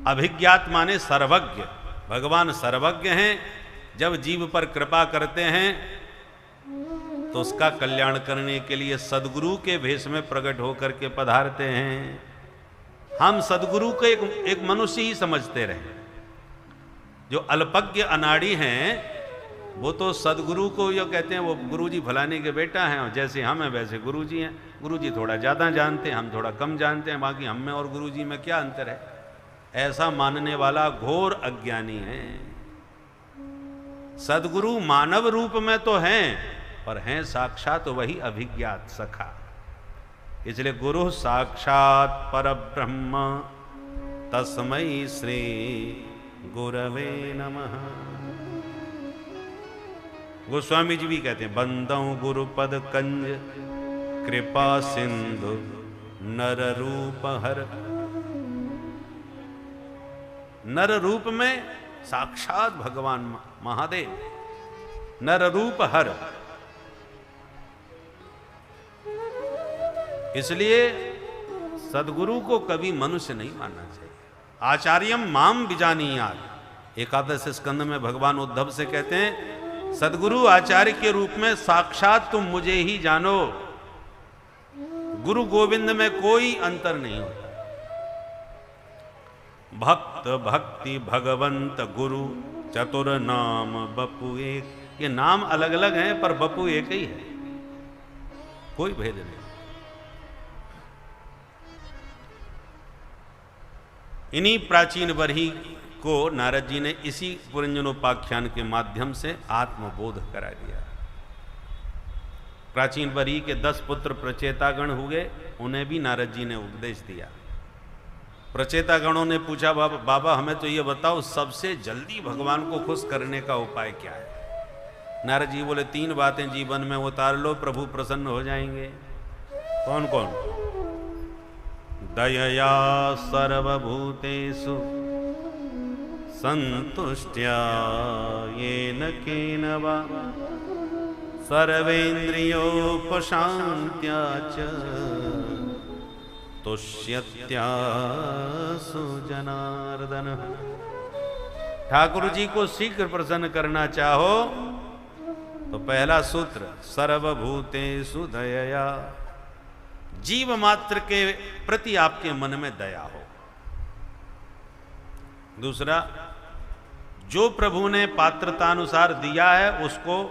अभिज्ञात माने सर्वज्ञ, भगवान सर्वज्ञ हैं। जब जीव पर कृपा करते हैं तो उसका कल्याण करने के लिए सदगुरु के भेष में प्रकट होकर के पधारते हैं। हम सदगुरु को एक मनुष्य ही समझते रहे। जो अल्पज्ञ अनाड़ी हैं वो तो सदगुरु को ये कहते हैं वो गुरुजी फलाने के बेटा हैं, और जैसे हम हैं वैसे गुरुजी हैं। गुरुजी थोड़ा ज़्यादा जानते हैं, हम थोड़ा कम जानते हैं, बाकी हम में और गुरुजी में क्या अंतर है। ऐसा मानने वाला घोर अज्ञानी है। सदगुरु मानव रूप में तो हैं, पर हैं साक्षात वही अभिज्ञात सखा। इसलिए गुरु साक्षात परब्रह्म तस्मै श्री गुरवे नमः। गोस्वामी जी भी कहते हैं बंदौ गुरुपद कंज कृपा सिंधु नर रूप हर। नर रूप में साक्षात भगवान महादेव, नर रूप हर। इसलिए सदगुरु को कभी मनुष्य नहीं मानना चाहिए। आचार्यम माम बिजानीयात, एकादश स्कंद में भगवान उद्धव से कहते हैं सदगुरु आचार्य के रूप में साक्षात तुम मुझे ही जानो। गुरु गोविंद में कोई अंतर नहीं होता। भक्त भक्ति भगवंत गुरु चतुर नाम बपु एक। ये नाम अलग अलग हैं पर बपु एक ही है, कोई भेद नहीं। इन्हीं प्राचीन बरही को नारद जी ने इसी पुरंजनोपाख्यान के माध्यम से आत्मबोध करा दिया। प्राचीन बरही के 10 पुत्र प्रचेतागण हुए, उन्हें भी नारद जी ने उपदेश दिया। प्रचेतागणों ने पूछा बाबा हमें तो ये बताओ सबसे जल्दी भगवान को खुश करने का उपाय क्या है। नारद जी बोले 3 बातें जीवन में उतार लो, प्रभु प्रसन्न हो जाएंगे। कौन कौन? दयया सर्वभूतेषु संतुष्ट्या येन केन वा सर्वेन्द्रियोपशान्त्या च तुष्यत्या सुजनार्दन। ठाकुर जी को शीघ्र प्रसन्न करना चाहो तो पहला सूत्र सर्वभूतेषु दयया, जीव मात्र के प्रति आपके मन में दया हो। दूसरा, जो प्रभु ने पात्रतानुसार दिया है उसको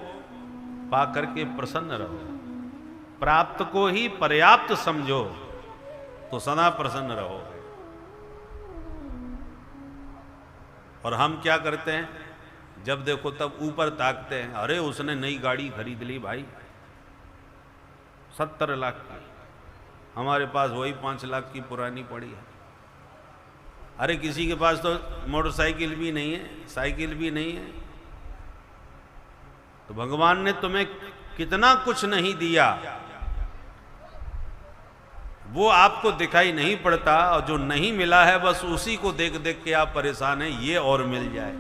पाकर के प्रसन्न रहो। प्राप्त को ही पर्याप्त समझो तो सदा प्रसन्न रहोगे। और हम क्या करते हैं, जब देखो तब ऊपर ताकते हैं। अरे उसने नई गाड़ी खरीद ली भाई 70 लाख की, हमारे पास वही 5 लाख की पुरानी पड़ी है। अरे किसी के पास तो मोटरसाइकिल भी नहीं है, साइकिल भी नहीं है। तो भगवान ने तुम्हें कितना कुछ नहीं दिया वो आपको दिखाई नहीं पड़ता, और जो नहीं मिला है बस उसी को देख देख के आप परेशान हैं, ये और मिल जाए।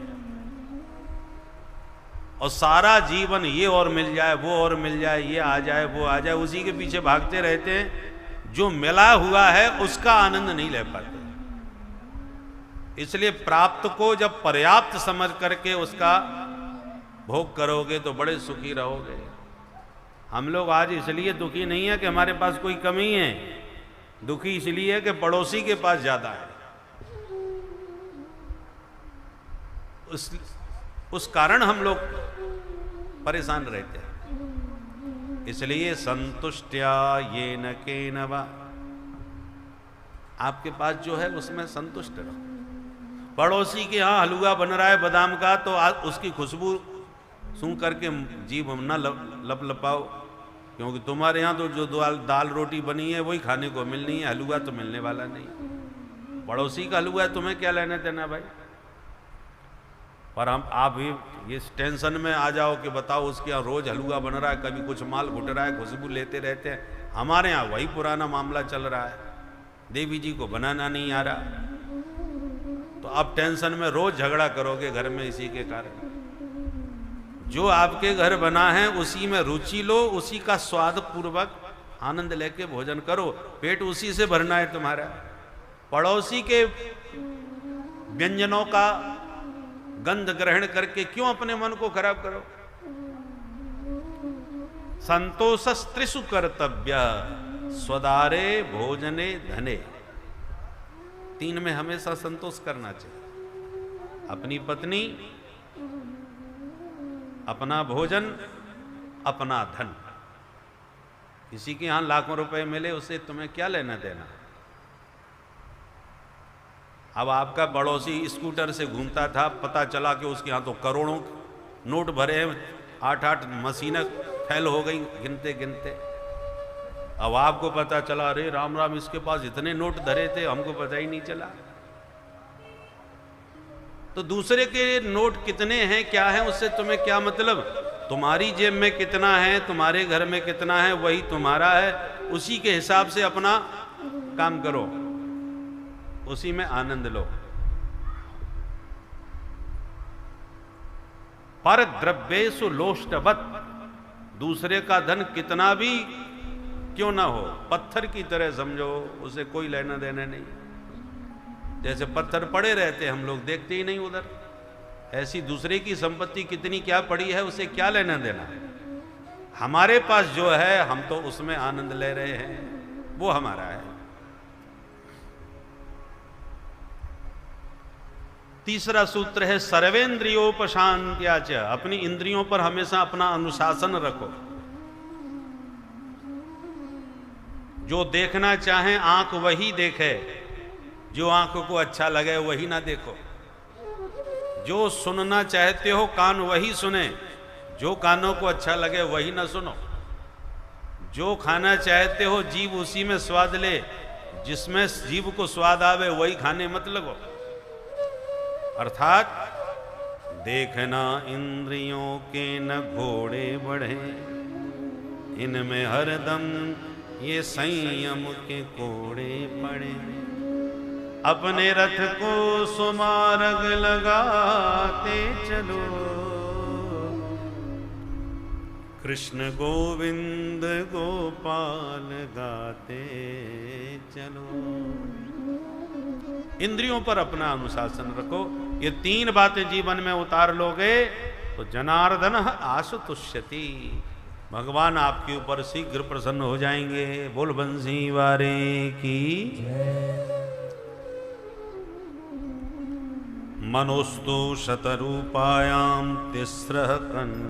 और सारा जीवन ये और मिल जाए, वो और मिल जाए, ये आ जाए, वो आ जाए, उसी के पीछे भागते रहते हैं। जो मिला हुआ है उसका आनंद नहीं ले पाते। इसलिए प्राप्त को जब पर्याप्त समझ करके उसका भोग करोगे तो बड़े सुखी रहोगे। हम लोग आज इसलिए दुखी नहीं है कि हमारे पास कोई कमी है, दुखी इसलिए है कि पड़ोसी के पास ज्यादा है। उस कारण हम लोग परेशान रहते हैं। इसलिए संतुष्ट्या ये न के नवा, आपके पास जो है उसमें संतुष्ट रहो। पड़ोसी के यहाँ हलवा बन रहा है बादाम का तो उसकी खुशबू सूंघ करके जीभ न लपलपाओ, क्योंकि तुम्हारे यहाँ तो जो दाल रोटी बनी है वही खाने को मिलनी है, हलवा तो मिलने वाला नहीं। पड़ोसी का हलवा है, तुम्हें क्या लेना देना भाई। पर आप भी इस टेंशन में आ जाओ कि बताओ उसके यहाँ रोज हलवा बन रहा है, कभी कुछ माल घुट रहा है, खुशबू लेते रहते हैं। हमारे यहाँ वही पुराना मामला चल रहा है, देवी जी को बनाना नहीं आ रहा। तो आप टेंशन में रोज झगड़ा करोगे घर में इसी के कारण। जो आपके घर बना है उसी में रुचि लो, उसी का स्वाद पूर्वक आनंद लेके भोजन करो। पेट उसी से भरना है तुम्हारा। पड़ोसी के व्यंजनों का गंध ग्रहण करके क्यों अपने मन को खराब करो। संतोषस्त्रिषु कर्तव्य स्वदारे भोजने धने। 3 में हमेशा संतोष करना चाहिए। अपनी पत्नी, अपना भोजन, अपना धन। किसी के यहां लाखों रुपए मिले, उससे तुम्हें क्या लेना देना। अब आपका पड़ोसी स्कूटर से घूमता था, पता चला कि उसके यहां तो करोड़ों नोट भरे हैं, 8-8 मशीनें फैल हो गई गिनते गिनते। अब आपको पता चला, अरे राम राम, इसके पास इतने नोट धरे थे, हमको पता ही नहीं चला। तो दूसरे के नोट कितने हैं, क्या है, उससे तुम्हें क्या मतलब। तुम्हारी जेब में कितना है, तुम्हारे घर में कितना है, वही तुम्हारा है। उसी के हिसाब से अपना काम करो, उसी में आनंद लो। पर द्रव्येषु लोष्टवत्। दूसरे का धन कितना भी क्यों ना हो, पत्थर की तरह समझो, उसे कोई लेना देना नहीं। जैसे पत्थर पड़े रहते, हम लोग देखते ही नहीं उधर। ऐसी दूसरे की संपत्ति कितनी क्या पड़ी है, उसे क्या लेना देना। हमारे पास जो है, हम तो उसमें आनंद ले रहे हैं, वो हमारा है। तीसरा सूत्र है सर्वेंद्रियोपशांत्याच। अपनी इंद्रियों पर हमेशा अपना अनुशासन रखो। जो देखना चाहे आंख वही देखे, जो आंख को अच्छा लगे वही ना देखो। जो सुनना चाहते हो कान वही सुने, जो कानों को अच्छा लगे वही ना सुनो। जो खाना चाहते हो जीभ उसी में स्वाद ले, जिसमें जीभ को स्वाद आवे वही खाने मत लगो। अर्थात देखना इंद्रियों के न घोड़े बढ़े, इनमें हरदम ये संयम के कोड़े पड़े। अपने रथ को सुमार्ग लगाते चलो, कृष्ण गोविंद गोपाल गाते चलो। इंद्रियों पर अपना अनुशासन रखो। ये 3 बातें जीवन में उतार लोगे तो जनार्दन आशुतुष्यति, भगवान आपके ऊपर शीघ्र प्रसन्न हो जाएंगे। बोल बंसी वारे की। मनोस्तु शतरूपायां तिस्रः